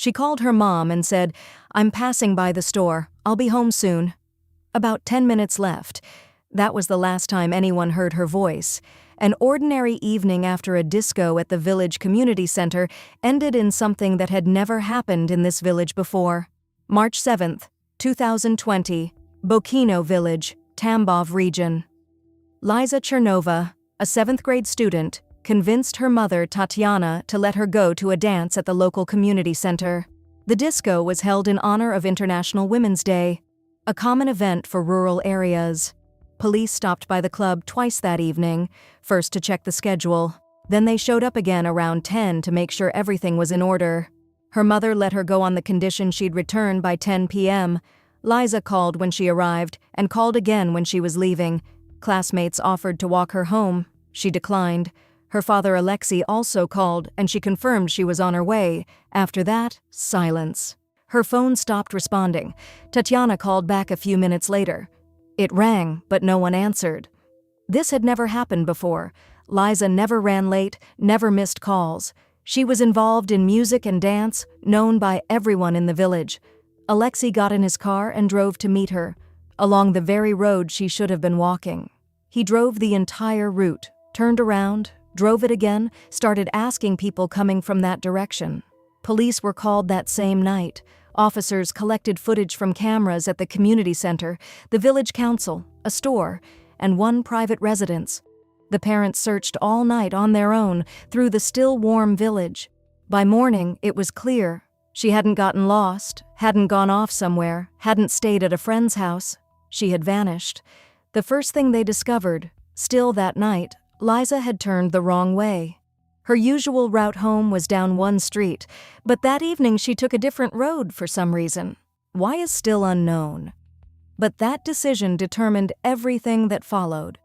She called her mom and said, "I'm passing by the store. I'll be home soon." About 10 minutes left. That was the last time anyone heard her voice. An ordinary evening after a disco at the village community center ended in something that had never happened in this village before. March 7th, 2020, Bokino Village, Tambov region. Liza Chernova, a 7th grade student, convinced her mother, Tatiana, to let her go to a dance at the local community center. The disco was held in honor of International Women's Day, a common event for rural areas. Police stopped by the club twice that evening, first to check the schedule. Then they showed up again around 10 to make sure everything was in order. Her mother let her go on the condition she'd return by 10 p.m. Liza called when she arrived and called again when she was leaving. Classmates offered to walk her home. She declined. Her father Alexei also called and she confirmed she was on her way. After that, silence. Her phone stopped responding. Tatiana called back a few minutes later. It rang, but no one answered. This had never happened before. Liza never ran late, never missed calls. She was involved in music and dance, known by everyone in the village. Alexei got in his car and drove to meet her, along the very road she should have been walking. He drove the entire route, turned around, drove it again, started asking people coming from that direction. Police were called that same night. Officers collected footage from cameras at the community center, the village council, a store, and one private residence. The parents searched all night on their own through the still warm village. By morning, it was clear. She hadn't gotten lost, hadn't gone off somewhere, hadn't stayed at a friend's house. She had vanished. The first thing they discovered, still that night, Liza had turned the wrong way. Her usual route home was down one street, but that evening she took a different road for some reason. Why is still unknown. But that decision determined everything that followed.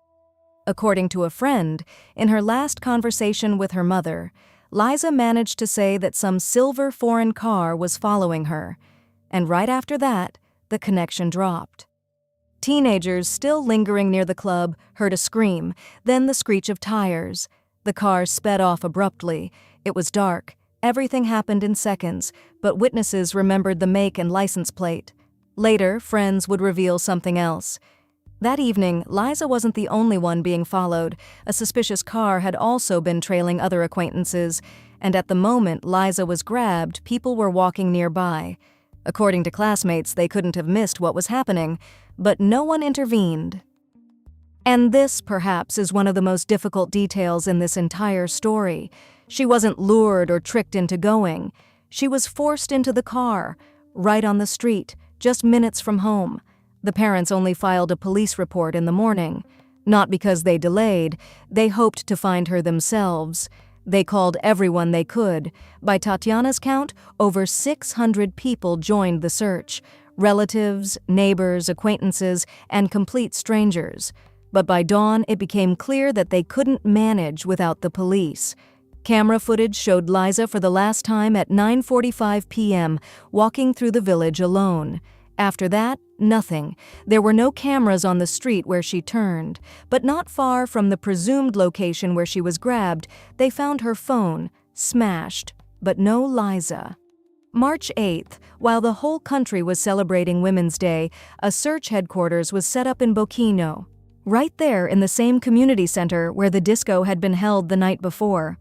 According to a friend, in her last conversation with her mother, Liza managed to say that some silver foreign car was following her, and right after that, the connection dropped. Teenagers still lingering near the club heard a scream, then the screech of tires. The car sped off abruptly. It was dark. Everything happened in seconds, but witnesses remembered the make and license plate. Later, friends would reveal something else. That evening, Liza wasn't the only one being followed. A suspicious car had also been trailing other acquaintances, and at the moment Liza was grabbed, people were walking nearby. According to classmates, they couldn't have missed what was happening, but no one intervened. And this, perhaps, is one of the most difficult details in this entire story. She wasn't lured or tricked into going. She was forced into the car, right on the street, just minutes from home. The parents only filed a police report in the morning. Not because they delayed, they hoped to find her themselves. They called everyone they could. By Tatiana's count, over 600 people joined the search. Relatives, neighbors, acquaintances, and complete strangers. But by dawn, it became clear that they couldn't manage without the police. Camera footage showed Liza for the last time at 9:45 p.m., walking through the village alone. After that, nothing. There were no cameras on the street where she turned, but not far from the presumed location where she was grabbed, they found her phone, smashed, but no Liza. March 8th, while the whole country was celebrating Women's Day, a search headquarters was set up in Bokino, right there in the same community center where the disco had been held the night before.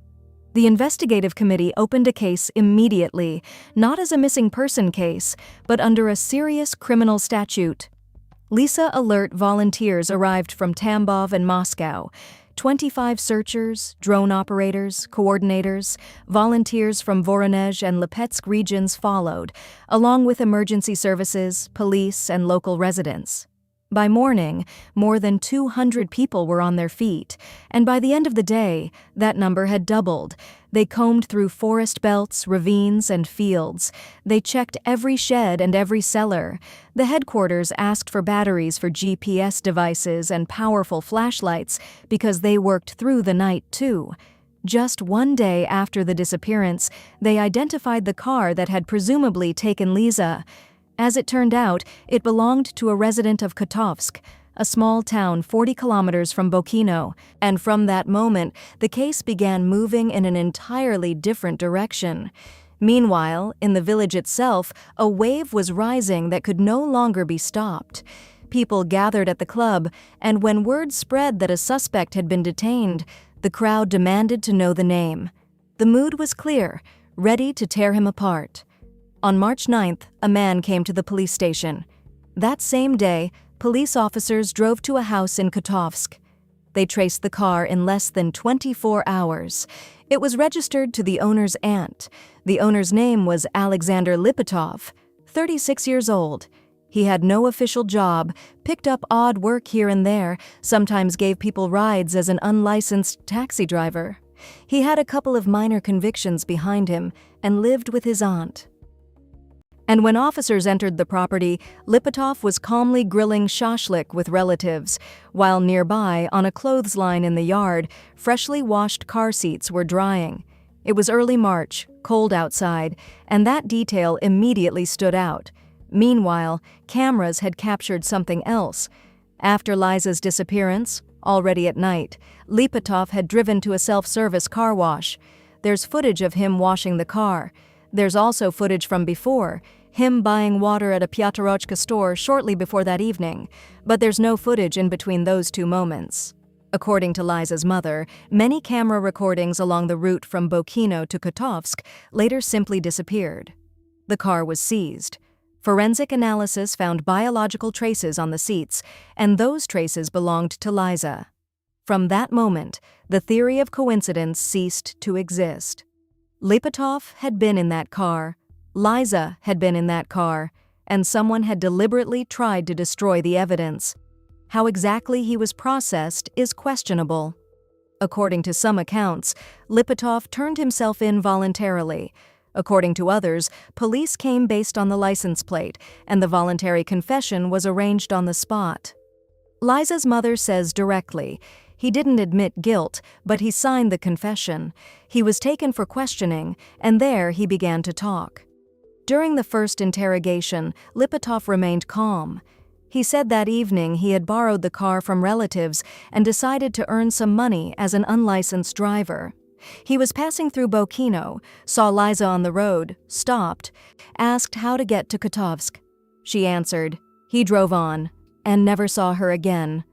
The investigative committee opened a case immediately, not as a missing person case, but under a serious criminal statute. Lisa Alert volunteers arrived from Tambov and Moscow. 25 searchers, drone operators, coordinators, volunteers from Voronezh and Lipetsk regions followed, along with emergency services, police, and local residents. By morning, more than 200 people were on their feet, and by the end of the day, that number had doubled. They combed through forest belts, ravines, and fields. They checked every shed and every cellar. The headquarters asked for batteries for GPS devices and powerful flashlights because they worked through the night, too. Just one day after the disappearance, they identified the car that had presumably taken Liza. As it turned out, it belonged to a resident of Kotovsk, a small town 40 kilometers from Bokino, and from that moment, the case began moving in an entirely different direction. Meanwhile, in the village itself, a wave was rising that could no longer be stopped. People gathered at the club, and when word spread that a suspect had been detained, the crowd demanded to know the name. The mood was clear, ready to tear him apart. On March 9th, a man came to the police station. That same day, police officers drove to a house in Kotovsk. They traced the car in less than 24 hours. It was registered to the owner's aunt. The owner's name was Alexander Lipatov, 36 years old. He had no official job, picked up odd work here and there, sometimes gave people rides as an unlicensed taxi driver. He had a couple of minor convictions behind him and lived with his aunt. And when officers entered the property, Lipatov was calmly grilling shashlik with relatives, while nearby, on a clothesline in the yard, freshly washed car seats were drying. It was early March, cold outside, and that detail immediately stood out. Meanwhile, cameras had captured something else. After Liza's disappearance, already at night, Lipatov had driven to a self-service car wash. There's footage of him washing the car. There's also footage from before, him buying water at a Pyaterochka store shortly before that evening, but there's no footage in between those two moments. According to Liza's mother, many camera recordings along the route from Bokino to Kotovsk later simply disappeared. The car was seized. Forensic analysis found biological traces on the seats, and those traces belonged to Liza. From that moment, the theory of coincidence ceased to exist. Lipatov had been in that car, Liza had been in that car, and someone had deliberately tried to destroy the evidence. How exactly he was processed is questionable. According to some accounts, Lipatov turned himself in voluntarily. According to others, police came based on the license plate, and the voluntary confession was arranged on the spot. Liza's mother says directly, he didn't admit guilt, but he signed the confession. He was taken for questioning, and there he began to talk. During the first interrogation, Lipatov remained calm. He said that evening he had borrowed the car from relatives and decided to earn some money as an unlicensed driver. He was passing through Bokino, saw Liza on the road, stopped, asked how to get to Kotovsk. She answered. He drove on, and never saw her again.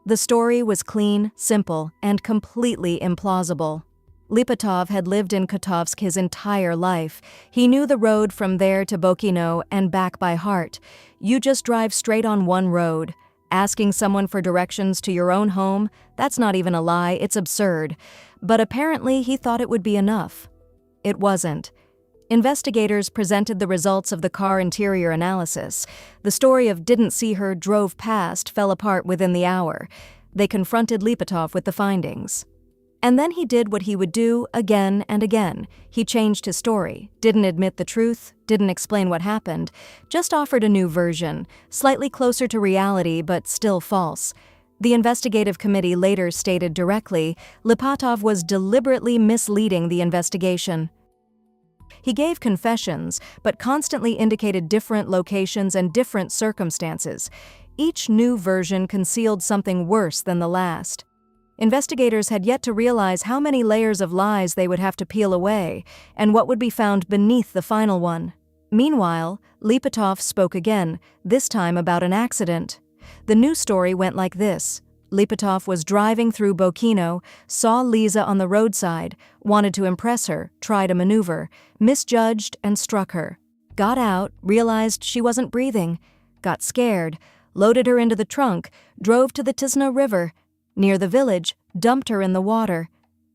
The story was clean, simple, and completely implausible. Lipatov had lived in Kotovsk his entire life. He knew the road from there to Bokino and back by heart. You just drive straight on one road. Asking someone for directions to your own home, that's not even a lie, it's absurd. But apparently he thought it would be enough. It wasn't. Investigators presented the results of the car interior analysis. The story of didn't see her, drove past fell apart within the hour. They confronted Lipatov with the findings. And then he did what he would do again and again. He changed his story, didn't admit the truth, didn't explain what happened, just offered a new version, slightly closer to reality but still false. The investigative committee later stated directly, Lipatov was deliberately misleading the investigation. He gave confessions, but constantly indicated different locations and different circumstances. Each new version concealed something worse than the last. Investigators had yet to realize how many layers of lies they would have to peel away, and what would be found beneath the final one. Meanwhile, Lipatov spoke again, this time about an accident. The new story went like this. Lipatov was driving through Bokino, saw Liza on the roadside, wanted to impress her, tried a maneuver, misjudged and struck her. Got out, realized she wasn't breathing, got scared, loaded her into the trunk, drove to the Tisna River. Near the village, dumped her in the water.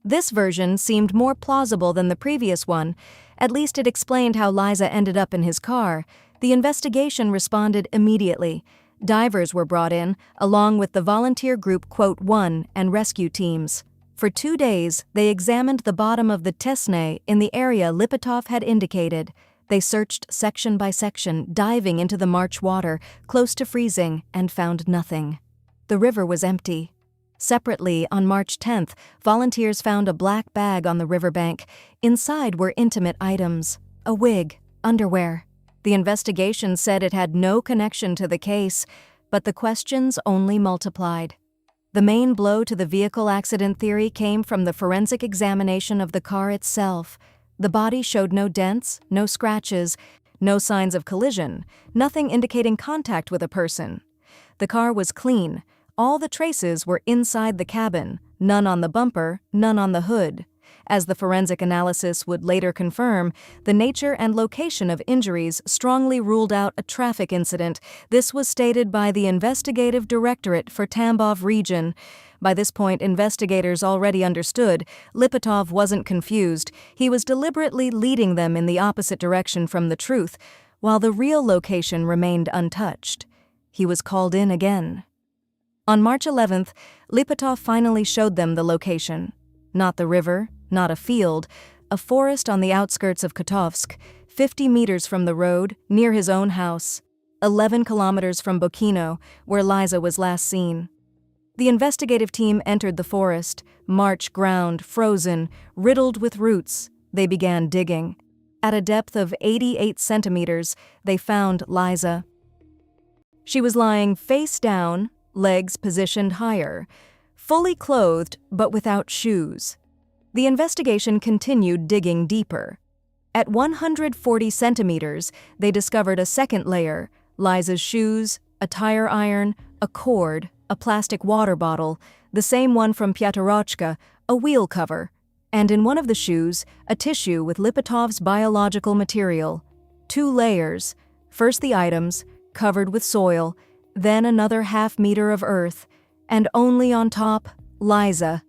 This version seemed more plausible than the previous one. At least it explained how Liza ended up in his car. The investigation responded immediately. Divers were brought in, along with the volunteer group Quote 1 and rescue teams. For 2 days, they examined the bottom of the Tesne in the area Lipatov had indicated. They searched section by section, diving into the March water, close to freezing, and found nothing. The river was empty. Separately, on March 10th, volunteers found a black bag on the riverbank. Inside were intimate items, a wig, underwear. The investigation said it had no connection to the case, but the questions only multiplied. The main blow to the vehicle accident theory came from the forensic examination of the car itself. The body showed no dents, no scratches, no signs of collision, nothing indicating contact with a person. The car was clean. All the traces were inside the cabin, none on the bumper, none on the hood. As the forensic analysis would later confirm, the nature and location of injuries strongly ruled out a traffic incident. This was stated by the Investigative Directorate for Tambov Region. By this point, investigators already understood Lipatov wasn't confused. He was deliberately leading them in the opposite direction from the truth, while the real location remained untouched. He was called in again. On March 11th, Lipatov finally showed them the location. Not the river, not a field, a forest on the outskirts of Kotovsk, 50 meters from the road, near his own house, 11 kilometers from Bokino, where Liza was last seen. The investigative team entered the forest, marsh ground, frozen, riddled with roots. They began digging. At a depth of 88 centimeters, they found Liza. She was lying face down, legs positioned higher, fully clothed but without shoes. The investigation continued digging deeper. At 140 centimeters, they discovered a second layer: Liza's shoes, a tire iron, a cord, a plastic water bottle, the same one from Pyaterochka, a wheel cover, and in one of the shoes, a tissue with Lipatov's biological material. 2 layers: first the items, covered with soil, then another half-meter of earth, and only on top, Liza.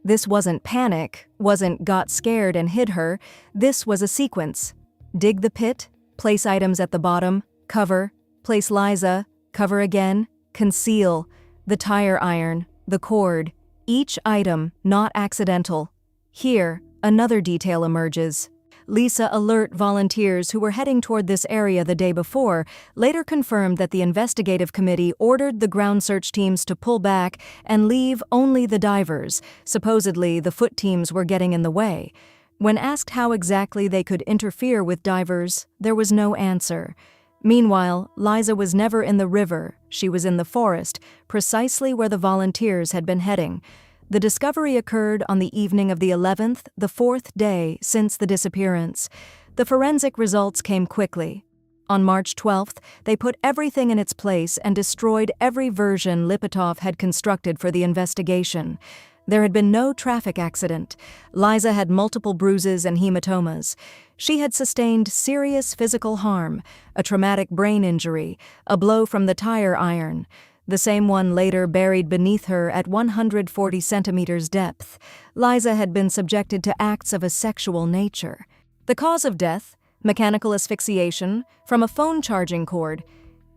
This wasn't panic, wasn't got scared and hid her. This was a sequence. Dig the pit, place items at the bottom, cover, place Liza, cover again, conceal, the tire iron, the cord, each item not accidental. Here, another detail emerges. Lisa alert volunteers who were heading toward this area the day before later confirmed that the investigative committee ordered the ground search teams to pull back and leave only the divers. Supposedly, the foot teams were getting in the way. When asked how exactly they could interfere with divers, there was no answer. Meanwhile, Liza was never in the river. She was in the forest, precisely where the volunteers had been heading. The discovery occurred on the evening of the 11th, the 4th day since the disappearance. The forensic results came quickly. On March 12th, they put everything in its place and destroyed every version Lipatov had constructed for the investigation. There had been no traffic accident. Liza had multiple bruises and hematomas. She had sustained serious physical harm, a traumatic brain injury, a blow from the tire iron, the same one later buried beneath her at 140 centimeters depth. Liza had been subjected to acts of a sexual nature. The cause of death, mechanical asphyxiation, from a phone charging cord.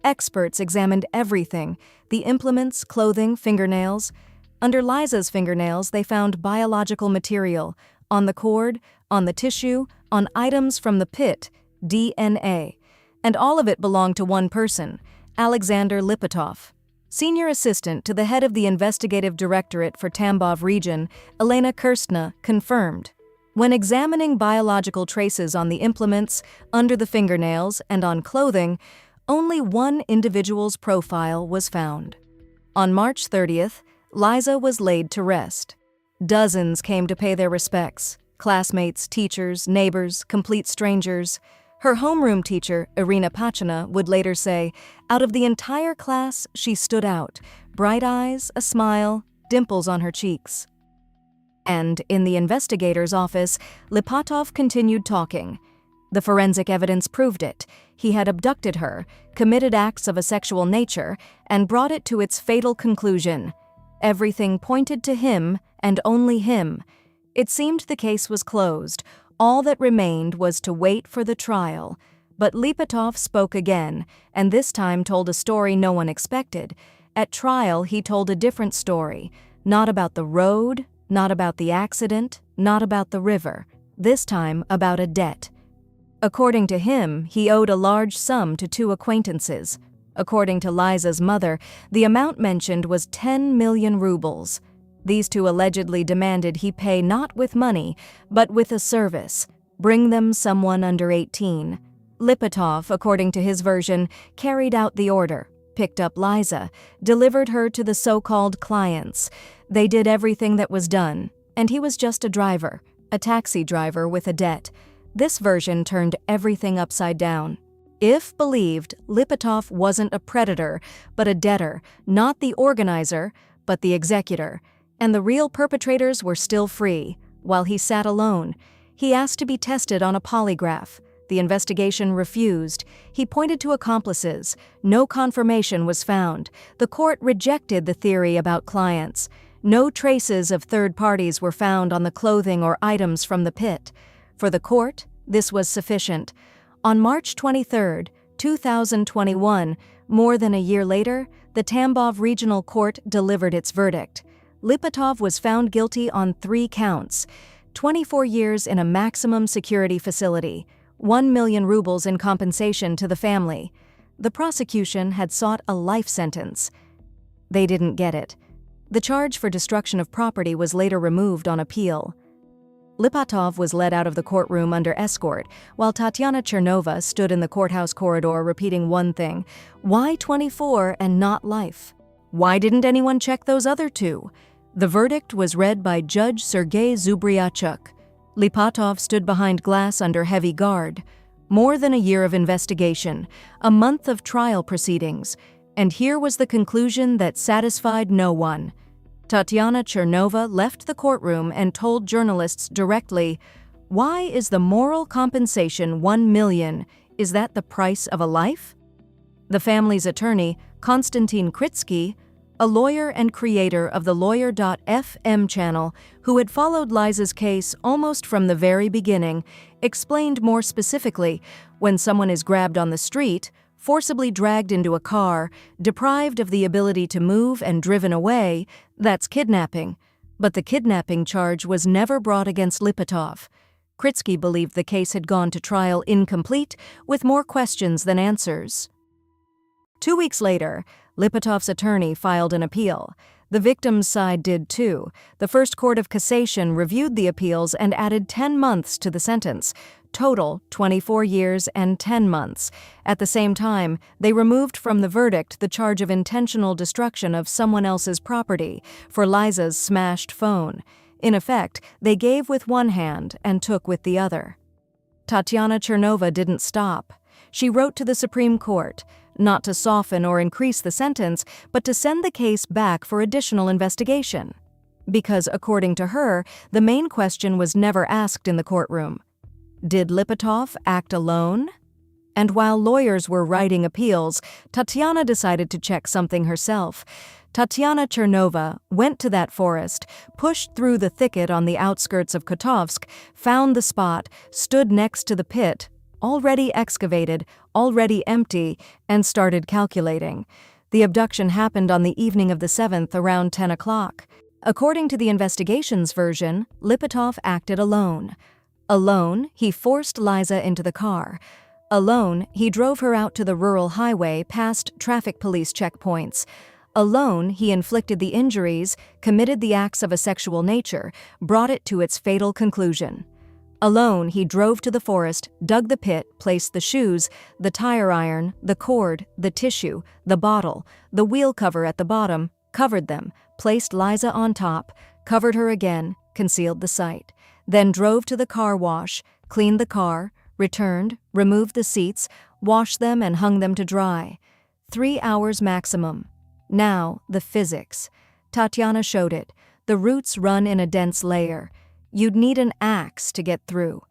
Experts examined everything: the implements, clothing, fingernails. Under Liza's fingernails, they found biological material. On the cord, on the tissue, on items from the pit, DNA. And all of it belonged to one person, Alexander Lipatov. Senior assistant to the head of the Investigative Directorate for Tambov Region, Elena Kirstna, confirmed. When examining biological traces on the implements, under the fingernails, and on clothing, only one individual's profile was found. On March 30th, Liza was laid to rest. Dozens came to pay their respects: classmates, teachers, neighbors, complete strangers. Her homeroom teacher, Irina Pachina, would later say, out of the entire class, she stood out. Bright eyes, a smile, dimples on her cheeks. And in the investigator's office, Lipatov continued talking. The forensic evidence proved it. He had abducted her, committed acts of a sexual nature, and brought it to its fatal conclusion. Everything pointed to him, and only him. It seemed the case was closed. All that remained was to wait for the trial. But Lipatov spoke again, and this time told a story no one expected. At trial, he told a different story. Not about the road, not about the accident, not about the river. This time about a debt. According to him, he owed a large sum to 2 acquaintances. According to Liza's mother, the amount mentioned was 10 million rubles. These 2 allegedly demanded he pay not with money, but with a service: bring them someone under 18. Lipatov, according to his version, carried out the order, picked up Liza, delivered her to the so-called clients. They did everything that was done, and he was just a driver, a taxi driver with a debt. This version turned everything upside down. If believed, Lipatov wasn't a predator, but a debtor, not the organizer, but the executor, and the real perpetrators were still free, while he sat alone. He asked to be tested on a polygraph. The investigation refused. He pointed to accomplices. No confirmation was found. The court rejected the theory about clients. No traces of third parties were found on the clothing or items from the pit. For the court, this was sufficient. On March 23, 2021, more than a year later, the Tambov Regional Court delivered its verdict. Lipatov was found guilty on 3 counts: 24 years in a maximum security facility, 1 million rubles in compensation to the family. The prosecution had sought a life sentence. They didn't get it. The charge for destruction of property was later removed on appeal. Lipatov was led out of the courtroom under escort, while Tatiana Chernova stood in the courthouse corridor repeating one thing: why 24 and not life? Why didn't anyone check those other 2? The verdict was read by Judge Sergei Zubryachuk. Lipatov stood behind glass under heavy guard. More than a year of investigation, a month of trial proceedings, and here was the conclusion that satisfied no one. Tatiana Chernova left the courtroom and told journalists directly, "Why is the moral compensation 1 million? Is that the price of a life?" The family's attorney, Konstantin Kritsky, a lawyer and creator of the Lawyer.fm channel, who had followed Liza's case almost from the very beginning, explained more specifically, when someone is grabbed on the street, forcibly dragged into a car, deprived of the ability to move and driven away, that's kidnapping. But the kidnapping charge was never brought against Lipatov. Kritsky believed the case had gone to trial incomplete, with more questions than answers. 2 weeks later, Lipatov's attorney filed an appeal. The victim's side did too. The First Court of Cassation reviewed the appeals and added 10 months to the sentence. Total, 24 years and 10 months. At the same time, they removed from the verdict the charge of intentional destruction of someone else's property for Liza's smashed phone. In effect, they gave with one hand and took with the other. Tatiana Chernova didn't stop. She wrote to the Supreme Court, not to soften or increase the sentence, but to send the case back for additional investigation. Because, according to her, the main question was never asked in the courtroom. Did Lipatov act alone? And while lawyers were writing appeals, Tatiana decided to check something herself. Tatiana Chernova went to that forest, pushed through the thicket on the outskirts of Kotovsk, found the spot, stood next to the pit, already excavated, already empty, and started calculating. The abduction happened on the evening of the 7th around 10 o'clock. According to the investigation's version, Lipatov acted alone. Alone, he forced Liza into the car. Alone, he drove her out to the rural highway past traffic police checkpoints. Alone, he inflicted the injuries, committed the acts of a sexual nature, brought it to its fatal conclusion. Alone, he drove to the forest, dug the pit, placed the shoes, the tire iron, the cord, the tissue, the bottle, the wheel cover at the bottom, covered them, placed Liza on top, covered her again, concealed the site, then drove to the car wash, cleaned the car, returned, removed the seats, washed them and hung them to dry. 3 hours maximum. Now, the physics. Tatiana showed it. The roots run in a dense layer. You'd need an axe to get through.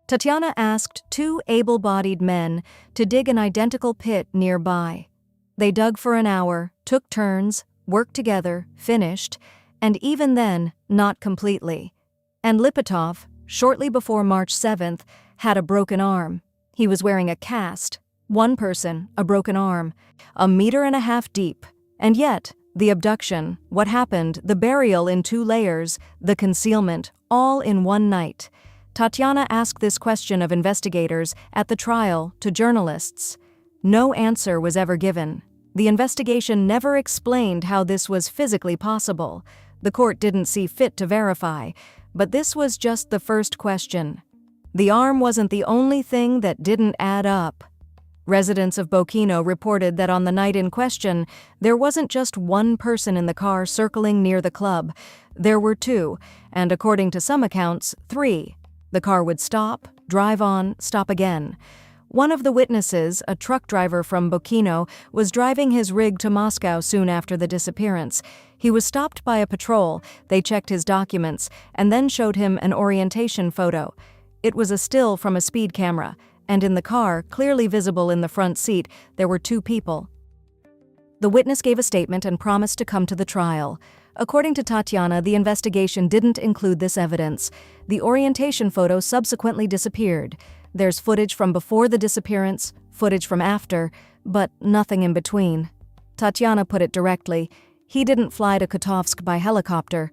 Tatiana asked 2 able-bodied men to dig an identical pit nearby. They dug for an hour, took turns, worked together, finished, and even then, not completely. And Lipatov, shortly before March 7th, had a broken arm. He was wearing a cast. One person, a broken arm, 1.5 meters deep. And yet, the abduction, what happened, the burial in 2 layers, the concealment, all in one night. Tatiana asked this question of investigators at the trial to journalists. No answer was ever given. The investigation never explained how this was physically possible. The court didn't see fit to verify, but this was just the first question. The arm wasn't the only thing that didn't add up. Residents of Bokino reported that on the night in question, there wasn't just one person in the car circling near the club. There were 2, and according to some accounts, 3. The car would stop, drive on, stop again. One of the witnesses, a truck driver from Bokino, was driving his rig to Moscow soon after the disappearance. He was stopped by a patrol, they checked his documents, and then showed him an orientation photo. It was a still from a speed camera, and in the car, clearly visible in the front seat, there were 2 people. The witness gave a statement and promised to come to the trial. According to Tatiana, the investigation didn't include this evidence. The orientation photo subsequently disappeared. There's footage from before the disappearance, footage from after, but nothing in between. Tatiana put it directly. He didn't fly to Kotovsk by helicopter.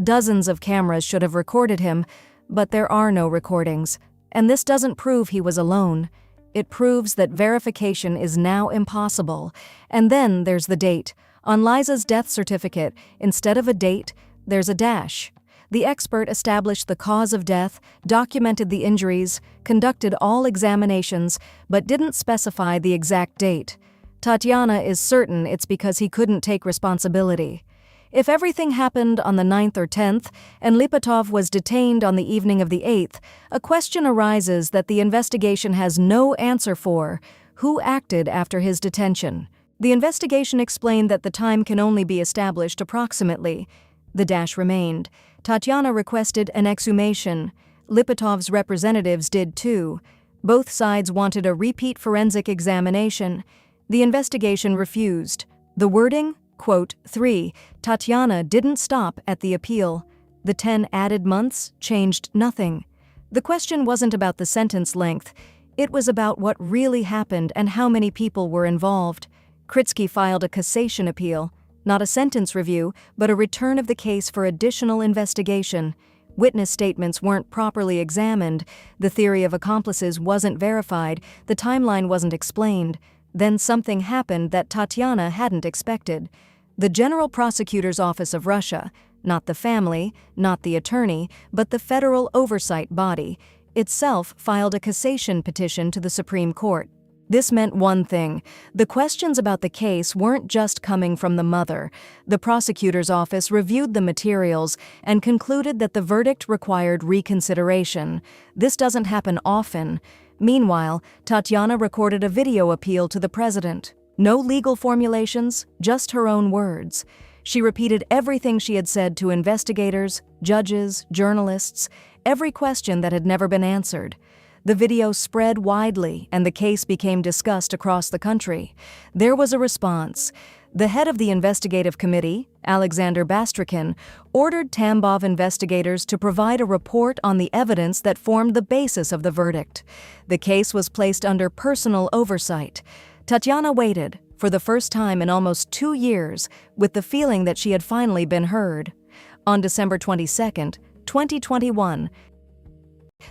Dozens of cameras should have recorded him, but there are no recordings. And this doesn't prove he was alone. It proves that verification is now impossible. And then there's the date. On Liza's death certificate, instead of a date, there's a dash. The expert established the cause of death, documented the injuries, conducted all examinations, but didn't specify the exact date. Tatiana is certain it's because he couldn't take responsibility. If everything happened on the 9th or 10th, and Lipatov was detained on the evening of the 8th, a question arises that the investigation has no answer for: who acted after his detention? The investigation explained that the time can only be established approximately. The dash remained. Tatiana requested an exhumation. Lipatov's representatives did too. Both sides wanted a repeat forensic examination. The investigation refused. The wording, quote, 3, Tatiana didn't stop at the appeal. The 10 added months changed nothing. The question wasn't about the sentence length. It was about what really happened and how many people were involved. Kritsky filed a cassation appeal. Not a sentence review, but a return of the case for additional investigation. Witness statements weren't properly examined, the theory of accomplices wasn't verified, the timeline wasn't explained. Then something happened that Tatiana hadn't expected. The General Prosecutor's Office of Russia, not the family, not the attorney, but the federal oversight body, itself filed a cassation petition to the Supreme Court. This meant one thing: the questions about the case weren't just coming from the mother. The prosecutor's office reviewed the materials and concluded that the verdict required reconsideration. This doesn't happen often. Meanwhile, Tatiana recorded a video appeal to the president. No legal formulations, just her own words. She repeated everything she had said to investigators, judges, journalists, every question that had never been answered. The video spread widely, and the case became discussed across the country. There was a response. The head of the investigative committee, Alexander Bastrakin, ordered Tambov investigators to provide a report on the evidence that formed the basis of the verdict. The case was placed under personal oversight. Tatiana waited, for the first time in almost 2 years, with the feeling that she had finally been heard. On December 22, 2021,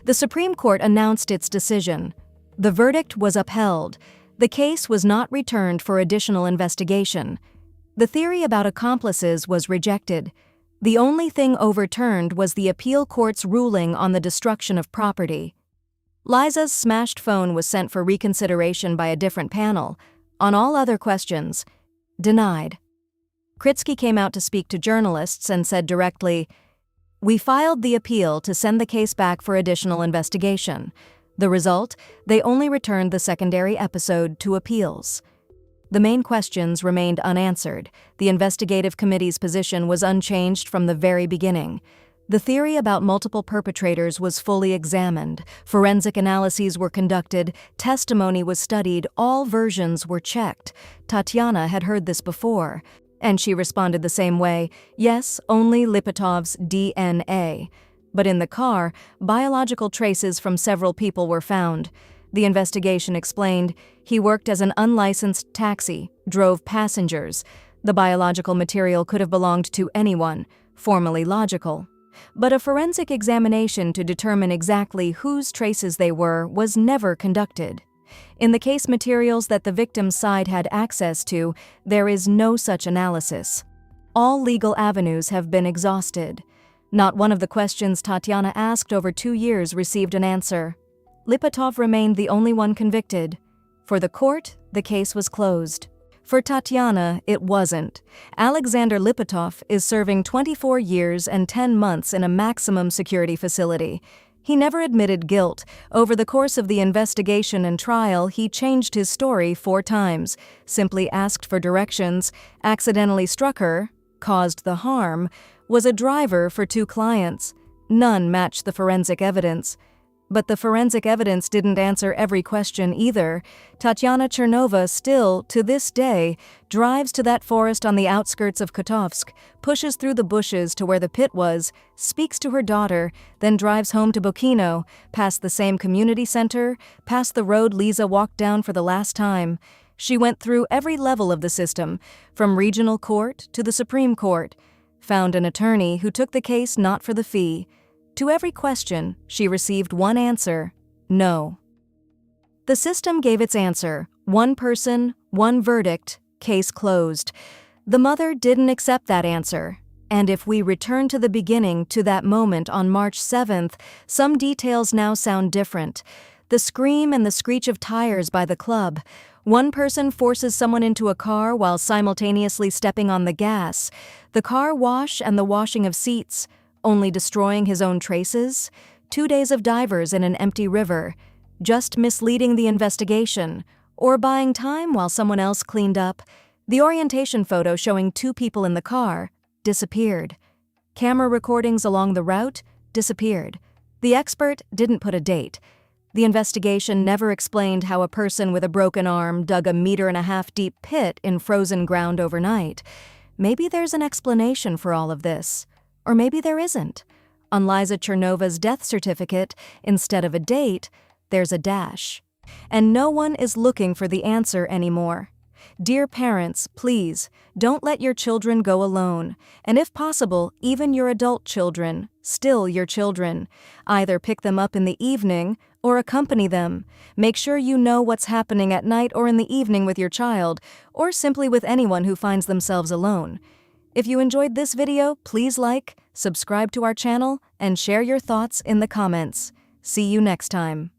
the Supreme Court announced its decision. The verdict was upheld. The case was not returned for additional investigation. The theory about accomplices was rejected. The only thing overturned was the appeal court's ruling on the destruction of property. Liza's smashed phone was sent for reconsideration by a different panel. On all other questions, denied. Kritsky came out to speak to journalists and said directly, "We filed the appeal to send the case back for additional investigation. The result, they only returned the secondary episode to appeals." The main questions remained unanswered. The investigative committee's position was unchanged from the very beginning. The theory about multiple perpetrators was fully examined. Forensic analyses were conducted. Testimony was studied. All versions were checked. Tatiana had heard this before, and she responded the same way: yes, only Lipatov's DNA. But in the car, biological traces from several people were found. The investigation explained he worked as an unlicensed taxi, drove passengers. The biological material could have belonged to anyone, formally logical. But a forensic examination to determine exactly whose traces they were was never conducted. In the case materials that the victim's side had access to, there is no such analysis. All legal avenues have been exhausted. Not one of the questions Tatiana asked over 2 years received an answer. Lipatov remained the only one convicted. For the court, the case was closed. For Tatiana, it wasn't. Alexander Lipatov is serving 24 years and 10 months in a maximum security facility. He never admitted guilt. Over the course of the investigation and trial, he changed his story 4 times, simply asked for directions, accidentally struck her, caused the harm, was a driver for 2 clients. None matched the forensic evidence. But the forensic evidence didn't answer every question either. Tatiana Chernova still, to this day, drives to that forest on the outskirts of Kotovsk, pushes through the bushes to where the pit was, speaks to her daughter, then drives home to Bokino, past the same community center, past the road Lisa walked down for the last time. She went through every level of the system, from regional court to the Supreme Court, found an attorney who took the case not for the fee. To every question, she received one answer: no. The system gave its answer: 1 person, 1 verdict, case closed. The mother didn't accept that answer. And if we return to the beginning, to that moment on March 7th, some details now sound different. The scream and the screech of tires by the club. 1 person forces someone into a car while simultaneously stepping on the gas. The car wash and the washing of seats. Only destroying his own traces? 2 days of divers in an empty river. Just misleading the investigation. Or buying time while someone else cleaned up. The orientation photo showing 2 people in the car disappeared. Camera recordings along the route disappeared. The expert didn't put a date. The investigation never explained how a person with a broken arm dug a 1.5-meter deep pit in frozen ground overnight. Maybe there's an explanation for all of this. Or maybe there isn't. On Liza Chernova's death certificate, instead of a date, there's a dash. And no one is looking for the answer anymore. Dear parents, please, don't let your children go alone. And if possible, even your adult children, still your children. Either pick them up in the evening or accompany them. Make sure you know what's happening at night or in the evening with your child, or simply with anyone who finds themselves alone. If you enjoyed this video, please like, subscribe to our channel, and share your thoughts in the comments. See you next time.